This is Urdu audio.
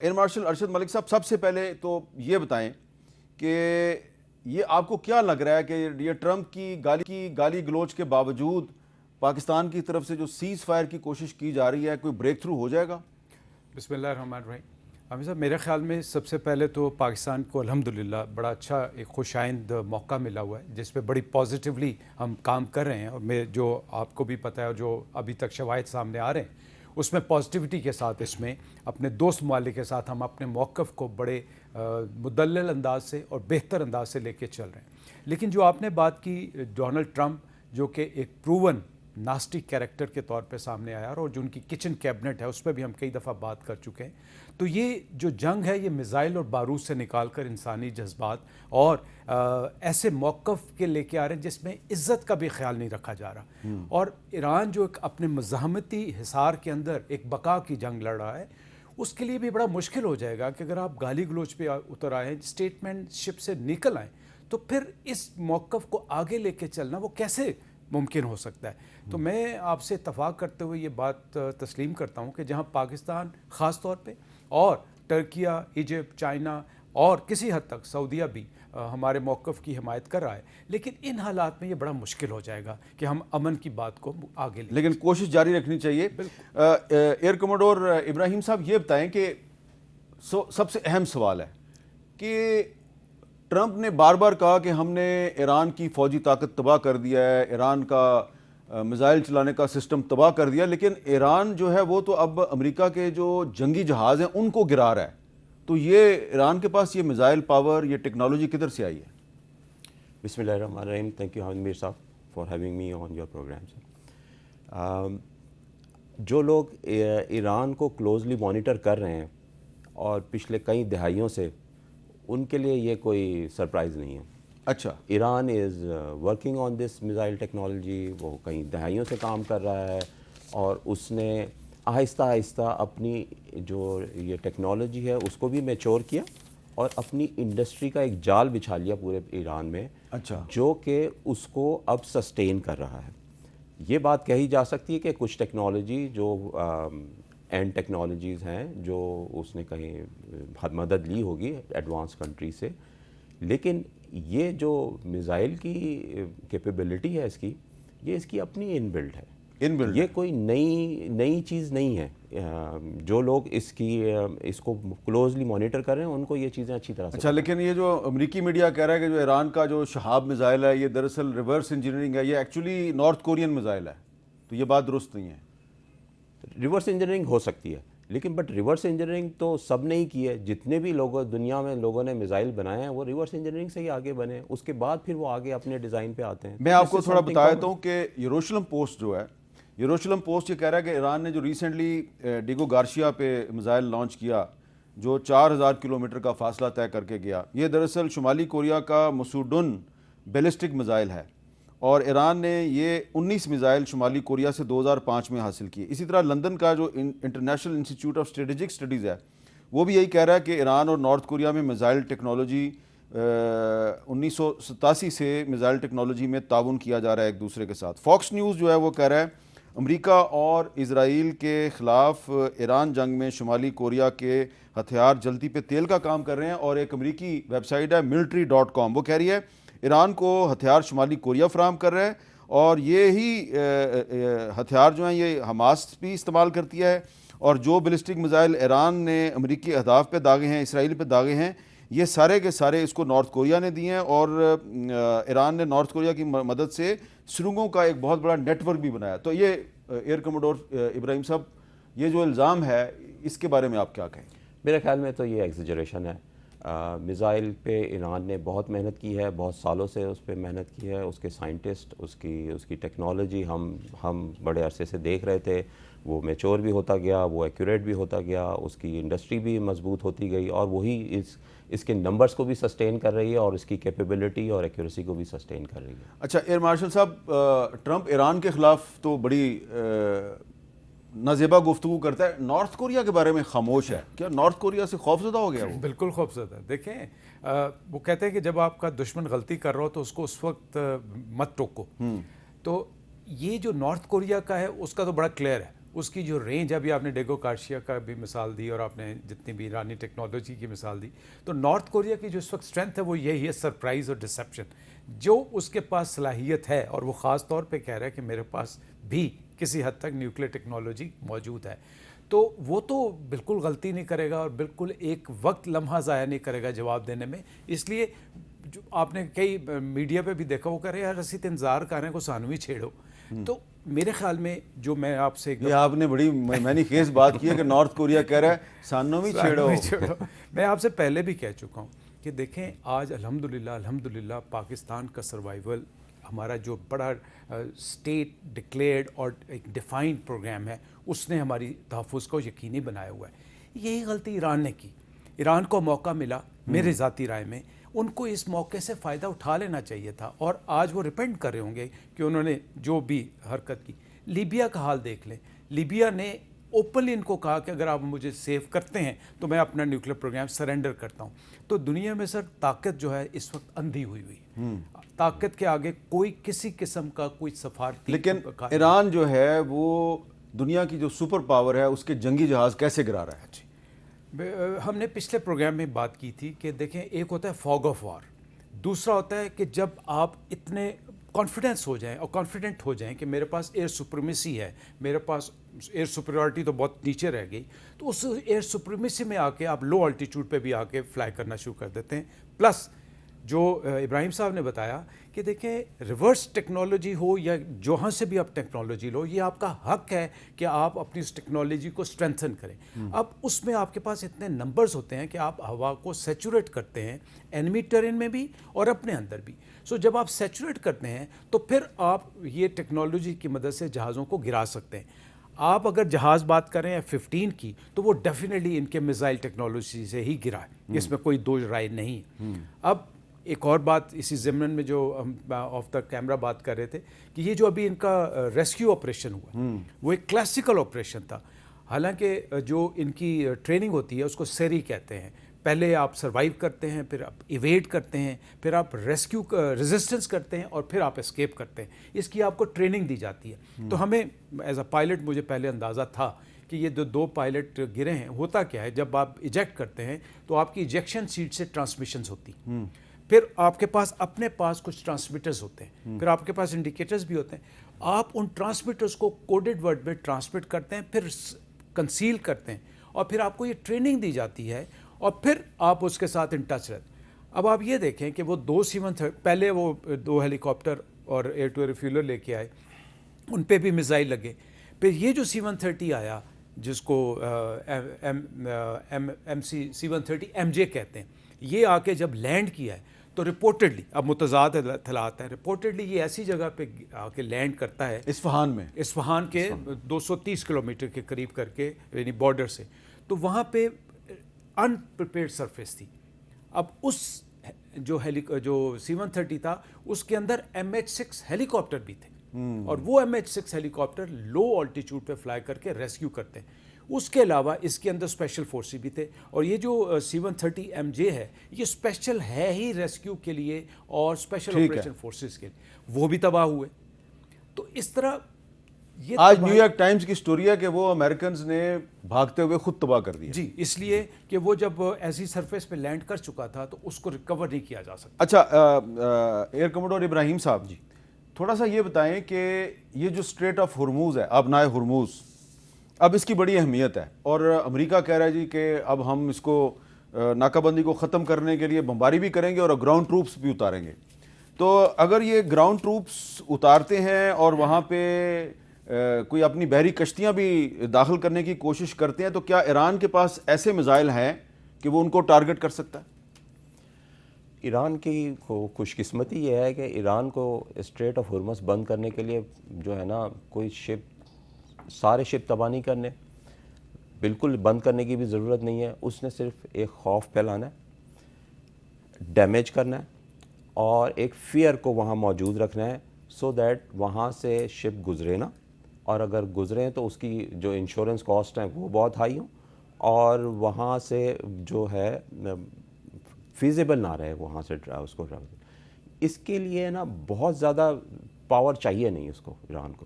ایئر مارشل ارشد ملک صاحب، سب سے پہلے تو یہ بتائیں کہ یہ آپ کو کیا لگ رہا ہے کہ یہ ٹرمپ کی گالی گلوچ کے باوجود پاکستان کی طرف سے جو سیز فائر کی کوشش کی جا رہی ہے، کوئی بریک تھرو ہو جائے گا؟ بسم اللہ الرحمن الرحیم۔ حامد صاحب، میرے خیال میں سب سے پہلے تو پاکستان کو الحمدللہ بڑا اچھا ایک خوش آئند موقع ملا ہوا ہے جس پہ بڑی پازیٹیولی ہم کام کر رہے ہیں، اور میں جو آپ کو بھی پتہ ہے اور جو ابھی تک شواہد سامنے آ رہے ہیں اس میں پازیٹیوٹی کے ساتھ اس میں اپنے دوست ممالک کے ساتھ ہم اپنے موقف کو بڑے مدلل انداز سے اور بہتر انداز سے لے کے چل رہے ہیں۔ لیکن جو آپ نے بات کی ڈونلڈ ٹرمپ، جو کہ ایک پروون ناسٹی کیریکٹر کے طور پہ سامنے آیا، اور جو ان کی کچن کیبنٹ ہے اس پہ بھی ہم کئی دفعہ بات کر چکے ہیں، تو یہ جو جنگ ہے یہ میزائل اور بارود سے نکال کر انسانی جذبات اور ایسے موقف کے لے کے آ رہے ہیں جس میں عزت کا بھی خیال نہیں رکھا جا رہا، اور ایران جو ایک اپنے مزاحمتی حصار کے اندر ایک بقا کی جنگ لڑ رہا ہے، اس کے لیے بھی بڑا مشکل ہو جائے گا کہ اگر آپ گالی گلوچ پہ اتر آئیں، اسٹیٹمنٹ شپ سے نکل آئیں، تو پھر اس موقف کو آگے لے کے چلنا وہ کیسے ممکن ہو سکتا ہے؟ تو میں آپ سے اتفاق کرتے ہوئے یہ بات تسلیم کرتا ہوں کہ جہاں پاکستان خاص طور پہ اور ترکیہ، ایجپٹ، چائنا اور کسی حد تک سعودیہ بھی ہمارے موقف کی حمایت کر رہا ہے، لیکن ان حالات میں یہ بڑا مشکل ہو جائے گا کہ ہم امن کی بات کو آگے لیں، لیکن کوشش جاری رکھنی چاہیے۔ ایئر کموڈور ابراہیم صاحب، یہ بتائیں کہ سب سے اہم سوال ہے کہ ٹرمپ نے بار بار کہا کہ ہم نے ایران کی فوجی طاقت تباہ کر دیا ہے، ایران کا میزائل چلانے کا سسٹم تباہ کر دیا، لیکن ایران جو ہے وہ تو اب امریکہ کے جو جنگی جہاز ہیں ان کو گرا رہا ہے، تو یہ ایران کے پاس یہ میزائل پاور، یہ ٹیکنالوجی کدھر سے آئی ہے؟ بسم اللہ الرحمن الرحیم۔ تھینک یو حامد میر صاحب for having me on your program. جو لوگ ایران کو کلوزلی مانیٹر کر رہے ہیں اور پچھلے کئی دہائیوں سے، ان کے لیے یہ کوئی سرپرائز نہیں ہے۔ اچھا، Iran is working on this missile technology, وہ کئی دہائیوں سے کام کر رہا ہے، اور اس نے آہستہ آہستہ اپنی جو یہ ٹیکنالوجی ہے اس کو بھی میچور کیا اور اپنی انڈسٹری کا ایک جال بچھا لیا پورے ایران میں، اچھا، جو کہ اس کو اب سسٹین کر رہا ہے۔ یہ بات کہی جا سکتی ہے کہ کچھ ٹیکنالوجی جو اینڈ ٹیکنالوجیز ہیں جو اس نے کہیں مدد لی ہوگی ایڈوانس کنٹری سے، لیکن یہ جو میزائل کی کیپیبلٹی ہے اس کی اپنی ان بلڈ ہے، یہ کوئی نئی چیز نہیں ہے۔ جو لوگ اس کو کلوزلی مانیٹر کر رہے ہیں ان کو یہ چیزیں اچھی طرح سے اچھا، لیکن یہ جو امریکی میڈیا کہہ رہا ہے کہ جو ایران کا جو شہاب میزائل ہے یہ دراصل ریورس انجینئرنگ ہے، یہ ایکچولی نارتھ کورین میزائل ہے، تو یہ بات درست نہیں ہے؟ ریورس انجینئرنگ ہو سکتی ہے، لیکن بٹ ریورس انجینئرنگ تو سب نے ہی کی ہے۔ جتنے بھی دنیا میں لوگوں نے میزائل بنائے ہیں وہ ریورس انجینئرنگ سے ہی آگے بنے، اس کے بعد پھر وہ آگے اپنے ڈیزائن پہ آتے ہیں۔ میں آپ کو تھوڑا بتا دیتا ہوں کہ یروشلم پوسٹ جو ہے، یروشلم پوسٹ یہ کہہ رہا ہے کہ ایران نے جو ریسنٹلی ڈیگو گارشیا پہ میزائل لانچ کیا جو 4000 کلومیٹر کا فاصلہ طے کر کے گیا، یہ دراصل شمالی کوریا کا مسوڈن بیلسٹک میزائل ہے، اور ایران نے یہ 19 میزائل شمالی کوریا سے 2005 میں حاصل کیے۔ اسی طرح لندن کا جو international institute of strategic studies ہے وہ بھی یہی کہہ رہا ہے کہ ایران اور نارتھ کوریا میں میزائل ٹیکنالوجی 1987 سے میزائل ٹیکنالوجی میں تعاون کیا جا رہا ہے ایک دوسرے کے ساتھ۔ فاکس نیوز جو ہے وہ کہہ رہا ہے امریکہ اور اسرائیل کے خلاف ایران جنگ میں شمالی کوریا کے ہتھیار جلدی پہ تیل کا کام کر رہے ہیں، اور ایک امریکی ویب سائٹ ہے military.com وہ کہہ رہی ہے ایران کو ہتھیار شمالی کوریا فراہم کر رہا ہے، اور یہی ہتھیار جو ہیں یہ حماس بھی استعمال کرتی ہے، اور جو بیلسٹک میزائل ایران نے امریکی اہداف پہ داغے ہیں، اسرائیل پہ داغے ہیں، یہ سارے کے سارے اس کو نارتھ کوریا نے دیے ہیں، اور ایران نے نارتھ کوریا کی مدد سے سرنگوں کا ایک بہت بڑا نیٹ ورک بھی بنایا۔ تو یہ ایئر کموڈور ابراہیم صاحب، یہ جو الزام ہے اس کے بارے میں آپ کیا کہیں؟ میرے خیال میں تو یہ ایگزیجریشن ہے۔ میزائل پہ ایران نے بہت محنت کی ہے، بہت سالوں سے اس پہ محنت کی ہے، اس کے سائنٹسٹ، اس کی ٹیکنالوجی ہم بڑے عرصے سے دیکھ رہے تھے، وہ میچور بھی ہوتا گیا، وہ ایکوریٹ بھی ہوتا گیا، اس کی انڈسٹری بھی مضبوط ہوتی گئی، اور وہی اس کے نمبرز کو بھی سسٹین کر رہی ہے اور اس کی کیپیبلٹی اور ایکوریسی کو بھی سسٹین کر رہی ہے۔ اچھا ایئر مارشل صاحب، ٹرمپ ایران کے خلاف تو بڑی نازیبا گفتگو کرتا ہے، نارتھ کوریا کے بارے میں خاموش ہے، کیا نارتھ کوریا سے خوفزدہ ہو گیا وہ؟ بالکل خوفزدہ۔ دیکھیں، وہ کہتے ہیں کہ جب آپ کا دشمن غلطی کر رہا ہو تو اس کو اس وقت مت ٹوکو، تو یہ جو نارتھ کوریا کا ہے اس کا تو بڑا کلیئر ہے، اس کی جو رینج، ابھی آپ نے ڈیگو کارشیا کا بھی مثال دی اور آپ نے جتنی بھی ایرانی ٹیکنالوجی کی مثال دی، تو نارتھ کوریا کی جو اس وقت اسٹرینتھ ہے وہ یہی ہے، سرپرائز اور ڈسیپشن. جو اس کے پاس صلاحیت ہے، اور وہ خاص طور پہ کہہ رہا ہے کہ میرے پاس بھی کسی حد تک نیوکلیر ٹیکنالوجی موجود ہے، تو وہ تو بالکل غلطی نہیں کرے گا اور بالکل ایک وقت لمحہ ضائع نہیں کرے گا جواب دینے میں. اس لیے جو آپ نے کئی میڈیا پہ بھی دیکھا، وہ کہہ رہے ہیں یار اسی انتظار کر رہے ہیں کو سانوی چھیڑو. تو میرے خیال میں جو میں آپ سے یہ آپ نے بڑی میں نے خیز بات کی ہے کہ نارتھ کوریا کہہ رہا ہے سانوی چھیڑو. میں آپ سے پہلے بھی کہہ چکا ہوں کہ دیکھیں آج الحمدللہ پاکستان کا سروائیول، ہمارا جو بڑا اسٹیٹ ڈکلیئرڈ اور ایک ڈیفائنڈ پروگرام ہے، اس نے ہماری تحفظ کو یقینی بنایا ہوا ہے. یہی غلطی ایران نے کی. ایران کو موقع ملا، میرے ذاتی رائے میں ان کو اس موقع سے فائدہ اٹھا لینا چاہیے تھا، اور آج وہ ریپینٹ کر رہے ہوں گے کہ انہوں نے جو بھی حرکت کی. لیبیا کا حال دیکھ لیں، لیبیا نے اوپنلی ان کو کہا کہ اگر آپ مجھے سیو کرتے ہیں تو میں اپنا نیوکلیر پروگرام سرنڈر کرتا ہوں. تو دنیا میں سر طاقت جو ہے اس وقت اندھی ہوئی ہے. طاقت کے آگے کوئی کسی قسم کا کوئی سفارتی، لیکن ایران جو ہے وہ دنیا کی جو سپر پاور ہے اس کے جنگی جہاز کیسے گرا رہا ہے؟ ہم نے پچھلے پروگرام میں بات کی تھی کہ دیکھیں ایک ہوتا ہے فاگ آف وار، دوسرا ہوتا ہے کہ جب آپ اتنے کانفیڈنس ہو جائیں اور کانفیڈنٹ ہو جائیں کہ میرے پاس ایئر سپریمیسی ہے، میرے پاس ایئر سپریورٹی تو بہت نیچے رہ گئی، تو اس ایئر سپریمیسی میں آ کے آپ لو الٹیچیوڈ پہ بھی آ کے فلائی کرنا شروع کر دیتے ہیں. پلس جو ابراہیم صاحب نے بتایا کہ دیکھیں ریورس ٹیکنالوجی ہو یا جہاں سے بھی آپ ٹیکنالوجی لو، یہ آپ کا حق ہے کہ آپ اپنی اس ٹیکنالوجی کو اسٹرینتھن کریں. اب اس میں آپ کے پاس اتنے نمبرز ہوتے ہیں کہ آپ ہوا کو سیچوریٹ کرتے ہیں اینمی ٹرین میں بھی اور اپنے اندر بھی. سو جب آپ سیچوریٹ کرتے ہیں تو پھر آپ یہ ٹیکنالوجی کی مدد سے جہازوں کو گرا سکتے ہیں. آپ اگر جہاز بات کریں F-15 کی تو وہ ڈیفینیٹلی ان کے میزائل ٹیکنالوجی سے ہی گرا ہے، اس میں کوئی دو رائے نہیں. اب ایک اور بات اسی ضمن میں جو ہم آف دا کیمرہ بات کر رہے تھے کہ یہ جو ابھی ان کا ریسکیو آپریشن ہوا وہ ایک کلاسیکل آپریشن تھا. حالانکہ جو ان کی ٹریننگ ہوتی ہے اس کو سیری کہتے ہیں. پہلے آپ سروائیو کرتے ہیں، پھر آپ ایویڈ کرتے ہیں، پھر آپ ریسکیو ریزسٹنس کرتے ہیں اور پھر آپ اسکیپ کرتے ہیں. اس کی آپ کو ٹریننگ دی جاتی ہے. تو ہمیں ایز اے پائلٹ مجھے پہلے اندازہ تھا کہ یہ دو پائلٹ گرے ہیں. ہوتا کیا ہے جب آپ ایجیکٹ کرتے ہیں تو آپ کی ایجیکشن سیٹ سے ٹرانسمیشنز ہوتی ہیں، پھر آپ کے پاس اپنے پاس کچھ ٹرانسمیٹرز ہوتے ہیں، پھر آپ کے پاس انڈیکیٹرز بھی ہوتے ہیں. آپ ان ٹرانسمیٹرز کو کوڈڈ ورڈ میں ٹرانسمٹ کرتے ہیں، پھر کنسیل کرتے ہیں، اور پھر آپ کو یہ ٹریننگ دی جاتی ہے اور پھر آپ اس کے ساتھ ان ٹچ رہتے. اب آپ یہ دیکھیں کہ وہ دو C-130 پہلے وہ دو ہیلی کاپٹر اور ایئر ٹو ایئر ریفیولر لے کے آئے، ان پہ بھی میزائل لگے. پھر یہ جو C-130 آیا جس کو C-130MJ کہتے ہیں، یہ آ کے جب لینڈ کیا ہے تو رپورٹڈلی، اب متضاد اطلاعات ہیں، رپورٹڈلی یہ ایسی جگہ پہ آ کے لینڈ کرتا ہے اصفہان کے 230 کلومیٹر کے قریب کر کے، یعنی بارڈر سے. تو وہاں پہ ان پریپیئرڈ سرفیس تھی. اب اس جو C-130 تھا اس کے اندر MH-6 ہیلی کاپٹر بھی تھے، اور وہ MH-6 ہیلی کاپٹر لو آلٹیچیوڈ پہ فلائی کر کے ریسکیو کرتے ہیں. اس کے علاوہ اس کے اندر اسپیشل فورسز بھی تھے، اور یہ جو C-130MJ ہے یہ اسپیشل ہے ہی ریسکیو کے لیے اور اسپیشل آپریشن فورسز کے لیے، وہ بھی تباہ ہوئے. تو اس طرح یہ آج نیو یارک ٹائمز کی سٹوری ہے کہ وہ امریکنز نے بھاگتے ہوئے خود تباہ کر دیا. جی، اس لیے کہ وہ جب ایسی سرفیس پہ لینڈ کر چکا تھا تو اس کو ریکور نہیں کیا جا سکتا. اچھا ایئر کموڈور ابراہیم صاحب جی، تھوڑا سا یہ بتائیں کہ یہ جو اسٹریٹ آف ہرموز ہے، آبنائے ہرموز، اب اس کی بڑی اہمیت ہے، اور امریکہ کہہ رہا ہے جی کہ اب ہم اس کو ناکہ بندی کو ختم کرنے کے لیے بمباری بھی کریں گے اور گراؤنڈ ٹروپس بھی اتاریں گے. تو اگر یہ گراؤنڈ ٹروپس اتارتے ہیں اور وہاں پہ کوئی اپنی بحری کشتیاں بھی داخل کرنے کی کوشش کرتے ہیں، تو کیا ایران کے پاس ایسے میزائل ہیں کہ وہ ان کو ٹارگٹ کر سکتا ہے؟ ایران کی خوش قسمتی یہ ہے کہ ایران کو اسٹریٹ آف ہرمز بند کرنے کے لیے جو ہے نا کوئی سارے شپ تباہ نہیں کرنے، بالکل بند کرنے کی بھی ضرورت نہیں ہے. اس نے صرف ایک خوف پھیلانا ہے، ڈیمیج کرنا ہے، اور ایک فیئر کو وہاں موجود رکھنا ہے سو دیٹ وہاں سے شپ گزرے نا، اور اگر گزریں تو اس کی جو انشورنس کاسٹ ہیں وہ بہت ہائی ہوں، اور وہاں سے جو ہے فیزیبل نہ رہے وہاں سے اس کو ٹریول. اس کے لیے نا بہت زیادہ پاور چاہیے نہیں اس کو ایران کو.